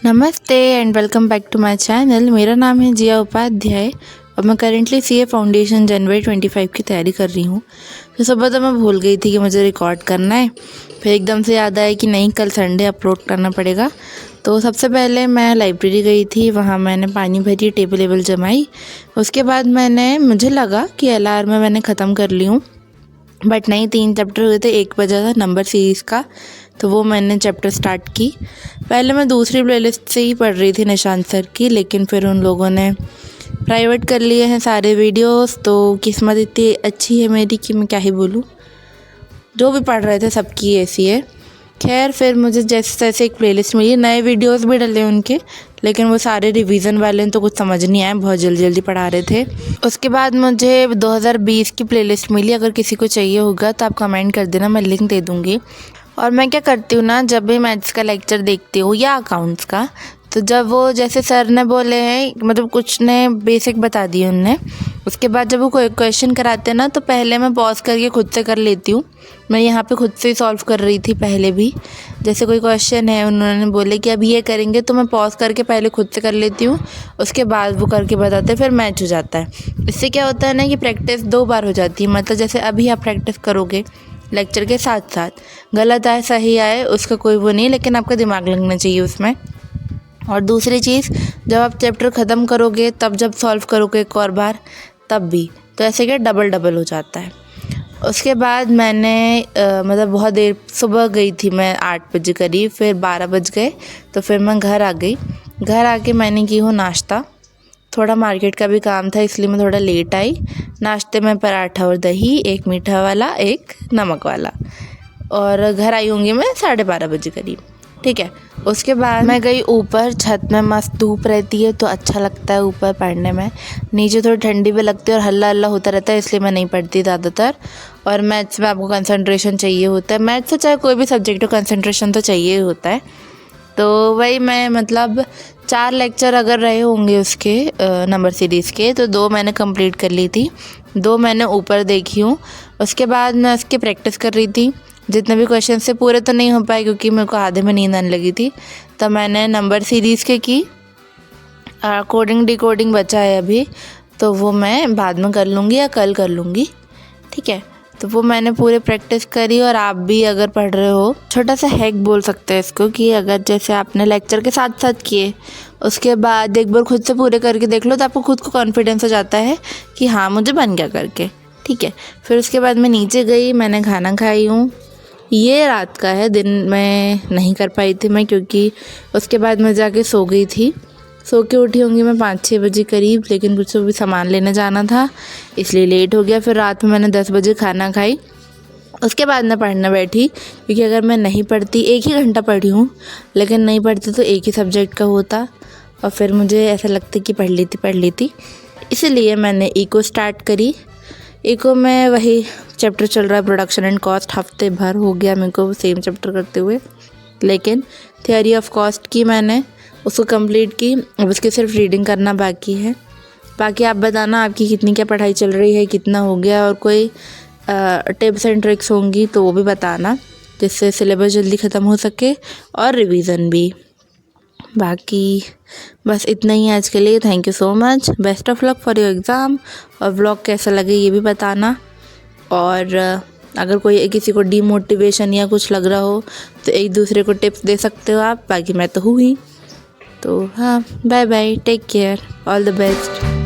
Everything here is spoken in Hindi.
नमस्ते and welcome back to my channel. मेरा नाम है जिया उपाध्याय और मैं करेंटली सीए फाउंडेशन जनवरी 25 की तैयारी कर रही हूँ। तो सुबह तो मैं भूल गई थी कि मुझे रिकॉर्ड करना है, फिर एकदम से याद आया कि नहीं, कल संडे अपलोड करना पड़ेगा। तो सबसे पहले मैं लाइब्रेरी गई थी, वहाँ मैंने पानी भरी, टेबल वेबल जमाई। उसके बाद मुझे लगा कि LR में मैंने ख़त्म कर ली हूँ, बट नहीं, 3 चैप्टर हुए थे, एक बचा था नंबर सीरीज़ का, तो वो मैंने चैप्टर स्टार्ट की। पहले मैं दूसरी प्लेलिस्ट से ही पढ़ रही थी निशांत सर की, लेकिन फिर उन लोगों ने प्राइवेट कर लिए हैं सारे वीडियोस, तो किस्मत इतनी अच्छी है मेरी कि मैं क्या ही बोलूँ। जो भी पढ़ रहे थे सबकी ऐसी है। खैर, फिर मुझे जैसे तैसे एक प्लेलिस्ट मिली, नए वीडियोस भी डले उनके, लेकिन वो सारे रिवीजन वाले हैं तो कुछ समझ नहीं आया, बहुत जल्दी जल्दी पढ़ा रहे थे। उसके बाद मुझे 2020 की प्लेलिस्ट मिली। अगर किसी को चाहिए होगा तो आप कमेंट कर देना, मैं लिंक दे दूँगी। और मैं क्या करती हूँ ना, जब भी मैथ्स का लेक्चर देखती हूँ या अकाउंट्स का, तो जब वो जैसे सर ने बोले हैं, मतलब कुछ ने बेसिक बता दिए उनने, उसके बाद जब वो कोई क्वेश्चन कराते हैं ना, तो पहले मैं पॉज करके खुद से कर लेती हूँ। मैं यहाँ पे खुद से ही सॉल्व कर रही थी पहले भी। जैसे कोई क्वेश्चन है, उन्होंने बोले कि अब ये करेंगे, तो मैं पॉज करके पहले खुद से कर लेती हूँ, उसके बाद वो करके बताते, फिर मैच हो जाता है। इससे क्या होता है ना कि प्रैक्टिस 2 बार हो जाती है। मतलब जैसे अभी आप प्रैक्टिस करोगे लेक्चर के साथ साथ, गलत आए सही आए उसका कोई वो नहीं, लेकिन आपका दिमाग लगना चाहिए उसमें। और दूसरी चीज़, जब आप चैप्टर ख़त्म करोगे तब जब सॉल्व करोगे एक और बार, तब भी, तो ऐसे क्या डबल डबल हो जाता है। उसके बाद मैंने मतलब बहुत देर, सुबह गई थी मैं 8 बजे करीब, फिर 12 बज गए, तो फिर मैं घर आ गई। घर आके मैंने की हूँ नाश्ता। थोड़ा मार्केट का भी काम था, इसलिए मैं थोड़ा लेट आई। नाश्ते में पराठा और दही, एक मीठा वाला, एक नमक वाला। और घर आई होंगी मैं 12:30 बजे करीब, ठीक है। उसके बाद मैं गई ऊपर, छत में मस्त धूप रहती है तो अच्छा लगता है ऊपर पढ़ने में। नीचे थोड़ी ठंडी भी लगती है और हल्ला हल्ला होता रहता है, इसलिए मैं नहीं पढ़ती ज़्यादातर। और मैथ्स में आपको कंसंट्रेशन चाहिए होता है, मैथ्स तो चाहे कोई भी सब्जेक्ट हो, कंसंट्रेशन तो चाहिए ही होता है। तो वही मैं, मतलब 4 लेक्चर अगर रहे होंगे उसके नंबर सीरीज़ के, तो 2 मैंने कंप्लीट कर ली थी, 2 मैंने ऊपर देखी हूँ। उसके बाद मैं उसकी प्रैक्टिस कर रही थी। जितने भी क्वेश्चन से पूरे तो नहीं हो पाए क्योंकि मेरे को आधे में नींद आने लगी थी, तो मैंने नंबर सीरीज़ के की। कोडिंग डिकोडिंग बचा है अभी, तो वो मैं बाद में कर लूँगी या कल कर लूँगी, ठीक है। तो वो मैंने पूरे प्रैक्टिस करी। और आप भी अगर पढ़ रहे हो, छोटा सा हैक बोल सकते हैं इसको, कि अगर जैसे आपने लेक्चर के साथ साथ किए, उसके बाद एक बार खुद से पूरे करके देख लो, तो आपको खुद को कॉन्फिडेंस हो जाता है कि हाँ मुझे बन गया करके, ठीक है। फिर उसके बाद मैं नीचे गई, मैंने खाना खाई हूँ। ये रात का है, दिन में नहीं कर पाई थी मैं, क्योंकि उसके बाद मैं जाके सो गई थी। सो के उठी होंगी मैं 5-6 बजे करीब, लेकिन मुझसे भी सामान लेने जाना था, इसलिए लेट हो गया। फिर रात में मैंने 10 बजे खाना खाई। उसके बाद मैं पढ़ने बैठी, क्योंकि अगर मैं नहीं पढ़ती, 1 ही घंटा पढ़ी हूँ, लेकिन नहीं पढ़ती तो एक ही सब्जेक्ट का होता, और फिर मुझे ऐसा लगता कि पढ़ लेती। इसीलिए मैंने इको स्टार्ट करी। इको में वही चैप्टर चल रहा है, प्रोडक्शन एंड कॉस्ट। हफ्ते भर हो गया मेरे को सेम चैप्टर करते हुए, लेकिन थियोरी ऑफ कॉस्ट की मैंने उसको कंप्लीट की। अब उसकी सिर्फ रीडिंग करना बाकी है। बाकी आप बताना आपकी कितनी क्या पढ़ाई चल रही है, कितना हो गया, और कोई टिप्स एंड ट्रिक्स होंगी तो वो भी बताना, जिससे सिलेबस जल्दी ख़त्म हो सके और रिवीजन भी। बाकी बस इतना ही आज के लिए। Thank you so much, best of luck for your exam. और व्लॉग कैसा लगे ये भी बताना। और अगर कोई किसी को डीमोटिवेशन या कुछ लग रहा हो तो एक दूसरे को टिप्स दे सकते हो आप। बाकी मैं तो हूँ ही। तो हाँ, bye bye, take care, all the best.